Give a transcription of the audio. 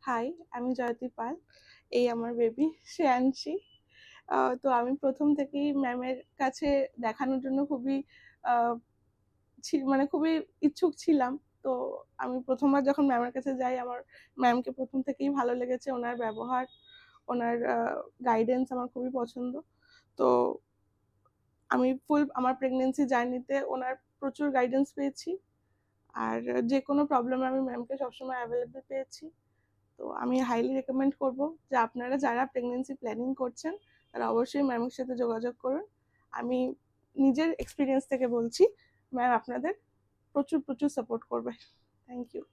High, আমি জয়তী পাল। এই আমার বেবি শ্রেয়াংশী। তো আমি প্রথম থেকেই ম্যামের কাছে দেখানোর জন্য খুবই আহ, মানে খুবই ইচ্ছুক ছিলাম। তো আমি প্রথমবার যখন ম্যামের কাছে যাই, আমার ম্যামকে প্রথম থেকেই ভালো লেগেছে। ওনার ব্যবহার, ওনার গাইডেন্স আমার খুবই পছন্দ। তো আমি আমার প্রেগনেন্সি জার্নিতে ওনার প্রচুর গাইডেন্স পেয়েছি। আর যে কোনো প্রবলেমে আমি ম্যামকে সবসময় অ্যাভেলেবল পেয়েছি। তো আমি হাইলি রেকমেন্ড করব যে আপনারা যারা প্রেগনেন্সি প্ল্যানিং করছেন তারা অবশ্যই ম্যামের সাথে যোগাযোগ করুন। আমি নিজের এক্সপিরিয়েন্স থেকে বলছি, ম্যাম আপনাদের প্রচুর প্রচুর সাপোর্ট করবে। Thank you.